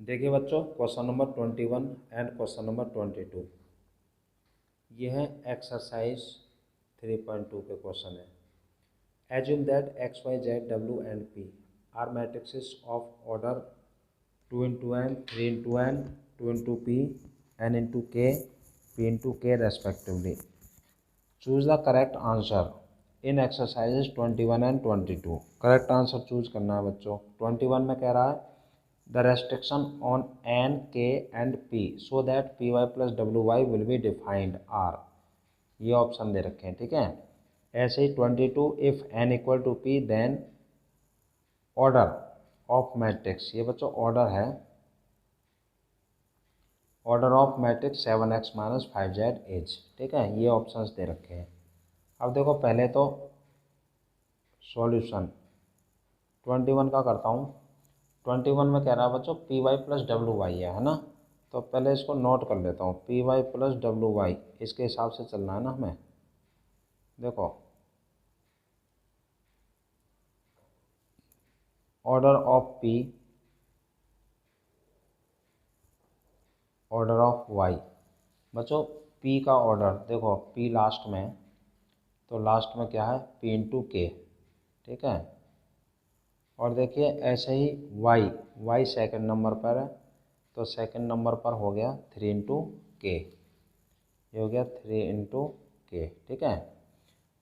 देखिए बच्चों, question number 21 and question number 22 ये है एक्सरसाइज 3.2 के क्वेश्चन है। Assume that X Y Z W and P R matrices of order 2 into N, 3 into N, 2 into P, N into K, P into K respectively. Choose the correct answer in exercises 21 and 22। Correct answer choose करना है बच्चों। 21 में कह रहा है the restriction on n, k and p so that py plus wy will be defined are। ये option दे रखे हैं, ठीक है। ऐसे ही 22 if n equal to p then order of matrix, ये बच्चों ऑर्डर है, order of matrix 7x minus 5z is, ठीक है। ये ऑप्शंस दे रखे हैं। अब देखो पहले तो सॉल्यूशन 21 का करता हूँ। 21 में कह रहा है बच्चों P Y plus W Y है ना। तो पहले इसको नोट कर लेता हूँ, P Y plus W Y, इसके हिसाब से चलना है ना हमें। देखो order of P, order of Y. बच्चों पी का ऑर्डर देखो, पी लास्ट में, तो लास्ट में क्या है पी इंटू के, ठीक है। और देखिए ऐसे ही वाई, वाई सेकंड नंबर पर है, तो सेकंड नंबर पर हो गया 3 इंटू के, ये हो गया 3 इंटू के, ठीक है।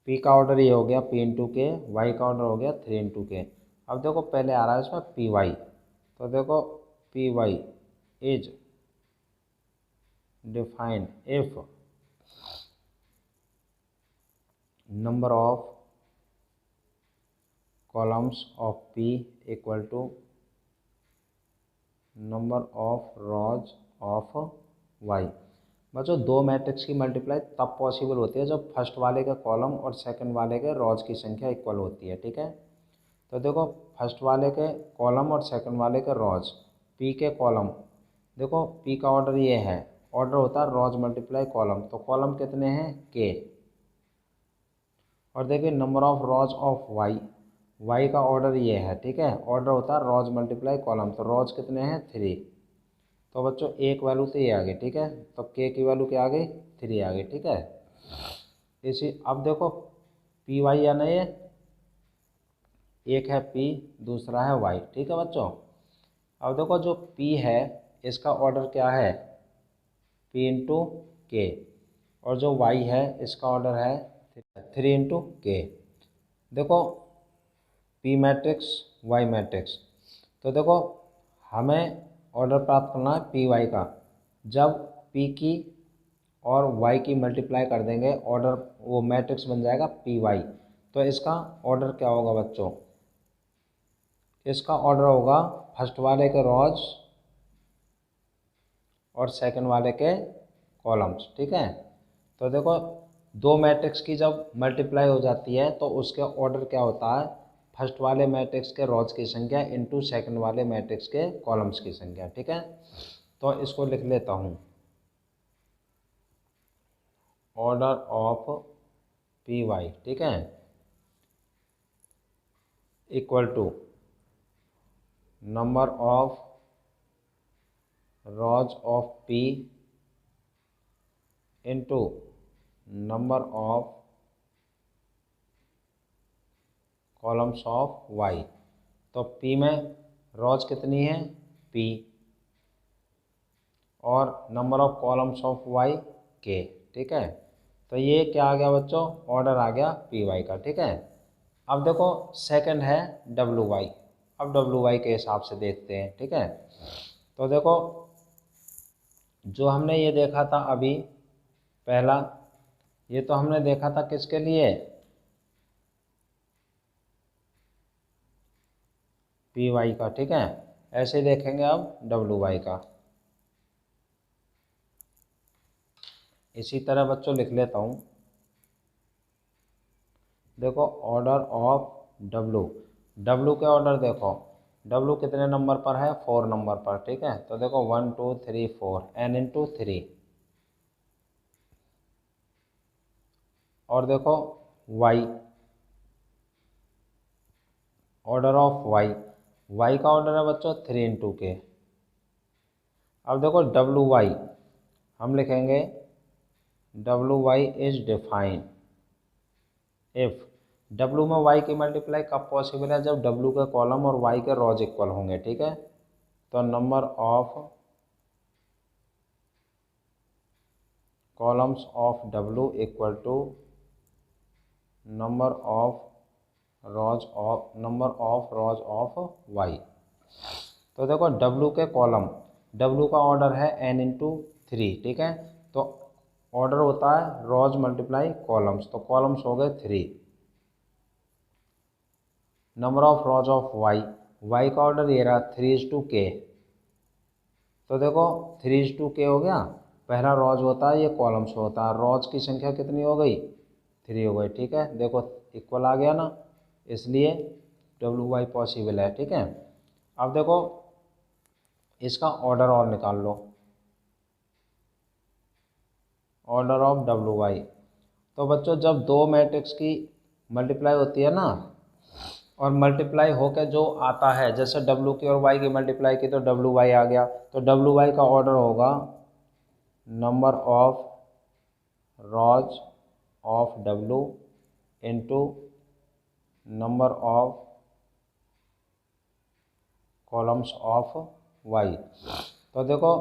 पी का ऑर्डर ये हो गया पी इंटू के, वाई का ऑर्डर हो गया 3 इंटू के। अब देखो पहले आ रहा है इसमें पी वाई, तो देखो P Y is defined if number of columns of P equal to number of rows of Y. बच्चों दो मैट्रिक्स की मल्टीप्लाई तब पॉसिबल होती है जब फर्स्ट वाले के कॉलम और सेकंड वाले के रॉज की संख्या इक्वल होती है, ठीक है। तो देखो फर्स्ट वाले के कॉलम और सेकंड वाले के रॉज, पी के कॉलम, देखो पी का ऑर्डर ये है, ऑर्डर होता है रॉज मल्टीप्लाई कॉलम, तो कॉलम कितने हैं के। और देखिए number of rows of Y, Y का ऑर्डर ये है, ठीक है, ऑर्डर होता है रॉज मल्टीप्लाई कॉलम, तो रॉज कितने हैं 3। तो बच्चों एक वैल्यू तो ये आ गई, ठीक है, तो के की वैल्यू क्या आ गई 3 आ गई, ठीक है। इसी अब देखो पी वाई या नहीं, एक है पी दूसरा है वाई, ठीक है बच्चों। अब देखो जो पी है इसका ऑर्डर क्या है पी इंटू के, और जो वाई है इसका ऑर्डर है 3 इंटू के। देखो पी मैट्रिक्स वाई मैट्रिक्स, तो देखो हमें ऑर्डर प्राप्त करना है पी वाई का। जब पी की और वाई की मल्टीप्लाई कर देंगे ऑर्डर, वो मैट्रिक्स बन जाएगा पी वाई। तो इसका ऑर्डर क्या होगा बच्चों, इसका ऑर्डर होगा फर्स्ट वाले के रॉज और सेकंड वाले के कॉलम्स, ठीक है। तो देखो दो मैट्रिक्स की जब मल्टीप्लाई हो जाती है तो उसके ऑर्डर क्या होता है, फर्स्ट वाले मैट्रिक्स के रॉज की संख्या इंटू सेकंड वाले मैट्रिक्स के कॉलम्स की संख्या, ठीक है। तो इसको लिख लेता हूँ, ऑर्डर ऑफ पी वाई, ठीक है, equal to number of rows of P into number of columns of Y. तो पी में रॉज कितनी है पी, और number of columns of Y के, ठीक है। तो ये क्या आ गया बच्चों, ऑर्डर आ गया पी वाई का, ठीक है। अब देखो सेकंड है डब्ल्यू वाई, अब डब्ल्यू वाई के हिसाब से देखते हैं, ठीक है। तो देखो जो हमने ये देखा था अभी पहला, ये तो हमने देखा था किसके लिए पी वाई का, ठीक है। ऐसे देखेंगे अब डब्ल्यू वाई का। इसी तरह बच्चों लिख लेता हूँ, देखो ऑर्डर ऑफ डब्ल्यू, डब्ल्यू के ऑर्डर देखो, डब्ल्यू कितने नंबर पर है 4 नंबर पर, ठीक है। तो देखो 1 2 3 4 एन इंटू 3। और देखो Y, order of Y, Y का ऑर्डर है बच्चों 3 इंटू के, अब देखो डब्लू वाई हम लिखेंगे W Y is define if W में वाई की मल्टीप्लाई कब पॉसिबल है, जब डब्लू के कॉलम और वाई के रॉज इक्वल होंगे। ठीक है, तो number of columns of W equal to number of rows of Y. तो देखो डब्लू के कॉलम, डब्लू का ऑर्डर है n इंटू 3। ठीक है, तो ऑर्डर होता है रॉज मल्टीप्लाई कॉलम्स, तो कॉलम्स हो गए 3। Number of rows of Y, Y का ऑर्डर ये रहा 3:k। तो देखो 3:k हो गया, पहला रॉज होता है, ये कॉलम्स होता है। रॉज की संख्या कितनी हो गई, 3 हो गई। ठीक है, देखो इक्वल आ गया ना, इसलिए डब्लू वाई पॉसिबल है। ठीक है, अब देखो इसका ऑर्डर और निकाल लो, ऑर्डर ऑफ डब्लू वाई। तो बच्चों जब दो मैट्रिक्स की मल्टीप्लाई होती है ना, और मल्टीप्लाई होकर जो आता है, जैसे डब्लू की और वाई की मल्टीप्लाई की तो डब्लू वाई आ गया, तो डब्लू वाई का ऑर्डर होगा number of rows of W into number of columns of Y. तो देखो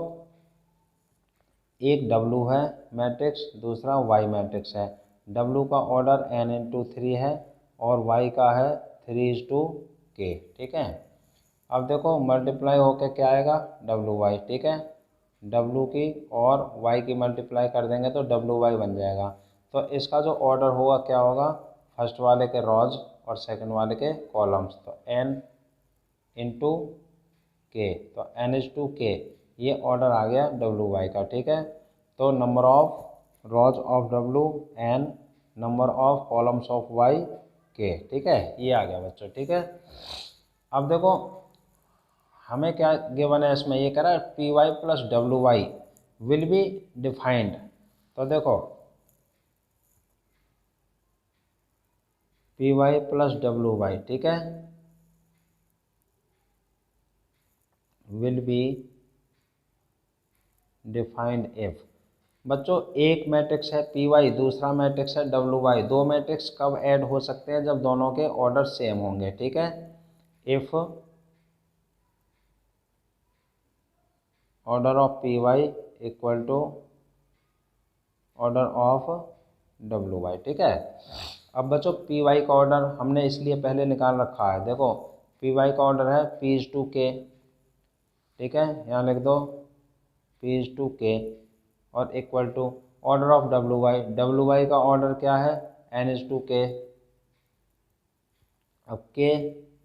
एक डब्लू है मैट्रिक्स, दूसरा वाई मैट्रिक्स है। डब्लू का ऑर्डर n इंटू 3 है और वाई का है 3:k। ठीक है, अब देखो मल्टीप्लाई होके क्या आएगा, डब्लू वाई। ठीक है, डब्लू की और वाई की मल्टीप्लाई कर देंगे तो डब्लू वाई बन जाएगा। तो इसका जो ऑर्डर होगा क्या होगा, फर्स्ट वाले के रॉज और सेकंड वाले के कॉलम्स, तो n इंटू के, तो n/k ये ऑर्डर आ गया डब्लू वाई का। ठीक है, तो number of rows of W and number of columns of Y के। ठीक है, ये आ गया बच्चों। ठीक है, अब देखो हमें क्या गिवन है इसमें, ये कह रहा है P Y plus W Y will be defined. तो देखो P Y plus W Y, ठीक है, विल बी डिफाइंड इफ। बच्चों एक मैट्रिक्स है पी वाई, दूसरा मैट्रिक्स है डब्लू वाई, दो मैट्रिक्स कब ऐड हो सकते हैं, जब दोनों के ऑर्डर सेम होंगे। ठीक है, if order of P Y equal to order of W Y. ठीक है, अब बच्चों पी वाई का ऑर्डर हमने इसलिए पहले निकाल रखा है। देखो पी वाई का ऑर्डर है p/k। ठीक है, यहाँ लिख दो p/k और equal to order of W Y, W Y का ऑर्डर क्या है n/k। अब k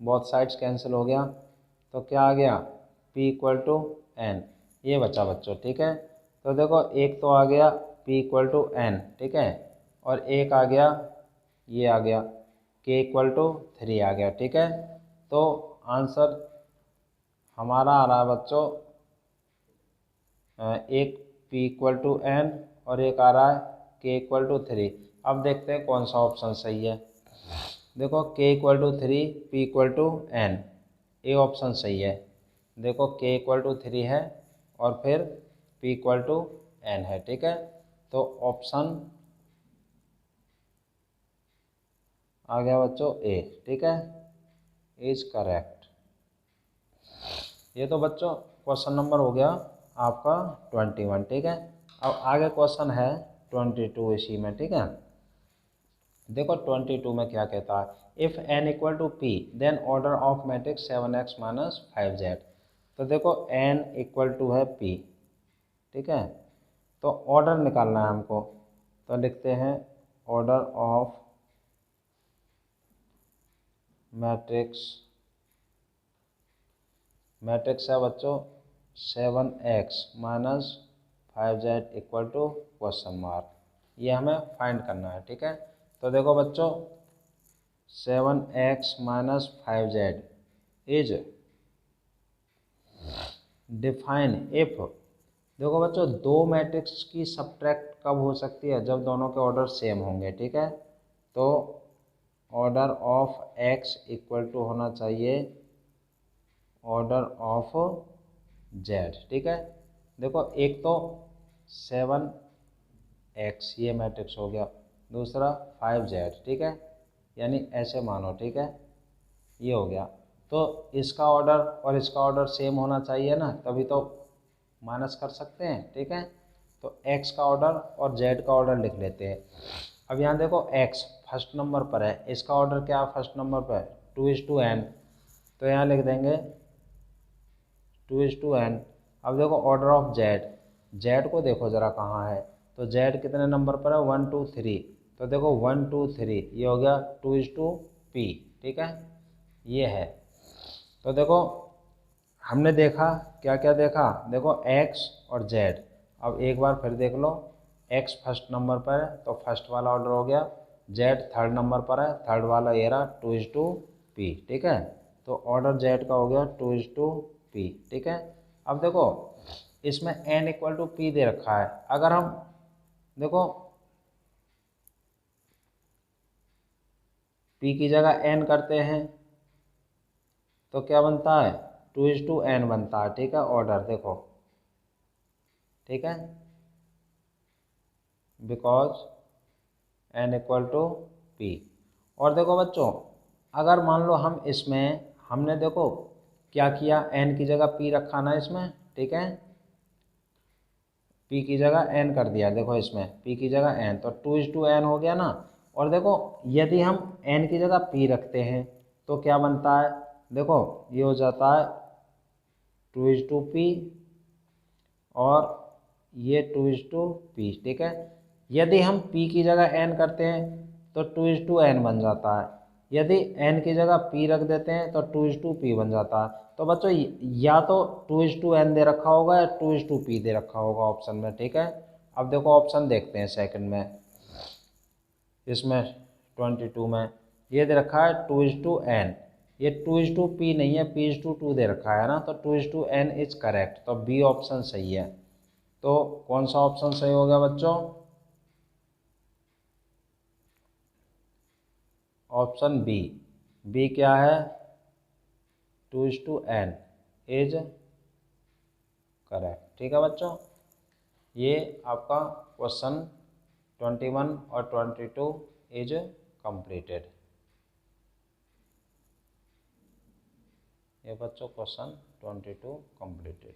बोथ साइड्स कैंसिल हो गया, तो क्या आ गया p=n, ये बचा बच्चों। ठीक है, तो देखो एक तो आ गया p=n। ठीक है, और एक आ गया, ये आ गया k=3 आ गया। ठीक है, तो आंसर हमारा आ रहा है बच्चों एक p=n और एक आ रहा है k=3। अब देखते हैं कौन सा ऑप्शन सही है। देखो k=3 p=n, ए ऑप्शन सही है। देखो k=3 है और फिर p=n है। ठीक है, तो ऑप्शन आ गया बच्चों ए। ठीक है, इज करेक्ट। ये तो बच्चों क्वेश्चन नंबर हो गया आपका 21। ठीक है, अब आगे क्वेश्चन है 22 इसी में। ठीक है, देखो 22 में क्या कहता है, if n equal to p then order of matrix 7x minus 5z। तो देखो n इक्वल टू है p। ठीक है, तो ऑर्डर निकालना है हमको, तो लिखते हैं ऑर्डर ऑफ मैट्रिक्स है बच्चों 7x minus 5z equal to question mark, ये हमें फाइंड करना है। ठीक है, तो देखो बच्चों 7x minus 5z is define if. देखो बच्चों दो मैट्रिक्स की सब्ट्रैक्ट कब हो सकती है, जब दोनों के ऑर्डर सेम होंगे। ठीक है, तो order of x equal to होना चाहिए ऑर्डर ऑफ z। ठीक है, देखो एक तो 7x ये मैट्रिक्स हो गया, दूसरा 5z, ठीक है, यानी ऐसे मानो, ठीक है, ये हो गया। तो इसका ऑर्डर और इसका ऑर्डर सेम होना चाहिए ना, तभी तो माइनस कर सकते हैं, ठीक है। तो x का ऑर्डर और z का ऑर्डर लिख लेते हैं। अब यहाँ देखो x फर्स्ट नंबर पर है, इसका ऑर्डर क्या है फर्स्ट नंबर पर, 2:n, तो यहाँ लिख देंगे 2:n। अब देखो ऑर्डर ऑफ z को देखो ज़रा कहाँ है, तो z कितने नंबर पर है, 1 2 3, तो देखो 1 2 3 ये हो गया 2:p, ठीक है, ये है। तो देखो हमने देखा क्या क्या देखा, देखो x और z। अब एक बार फिर देख लो, x फर्स्ट नंबर पर है तो फर्स्ट वाला ऑर्डर हो गया, z थर्ड नंबर पर है, थर्ड वाला ये रहा 2:p, ठीक है। तो ऑर्डर z का हो गया 2:p, ठीक है। अब देखो इसमें n = p दे रखा है, अगर हम देखो p की जगह n करते हैं तो क्या बनता है, 2:n बनता है, ठीक है, ऑर्डर देखो, ठीक है, बिकॉज n = p। और देखो बच्चों अगर मान लो हम इसमें हमने देखो क्या किया, n की जगह p रखा ना इसमें, ठीक है, p की जगह n कर दिया, देखो इसमें p की जगह n, तो 2:n हो गया ना। और देखो यदि हम n की जगह p रखते हैं तो क्या बनता है, देखो ये हो जाता है 2:p और ये 2:p, ठीक है। यदि हम p की जगह n करते हैं तो 2:n बन जाता है, यदि n की जगह p रख देते हैं तो 2:p बन जाता है। तो बच्चों या तो 2:n दे रखा होगा या 2:p दे रखा होगा ऑप्शन में, ठीक है। अब देखो ऑप्शन देखते हैं सेकंड में, इसमें 22 में ये दे रखा है 2:n, ये 2:p नहीं है, p:2 दे रखा है ना, तो 2:n इज करेक्ट, तो बी ऑप्शन सही है। तो कौन सा ऑप्शन सही हो गया बच्चों, ऑप्शन बी। बी क्या है, 2:n इज करेक्ट, ठीक है बच्चों। ये आपका क्वेश्चन 21 और 22 इज कंप्लीटेड। ये बच्चों क्वेश्चन 22 कंप्लीटेड।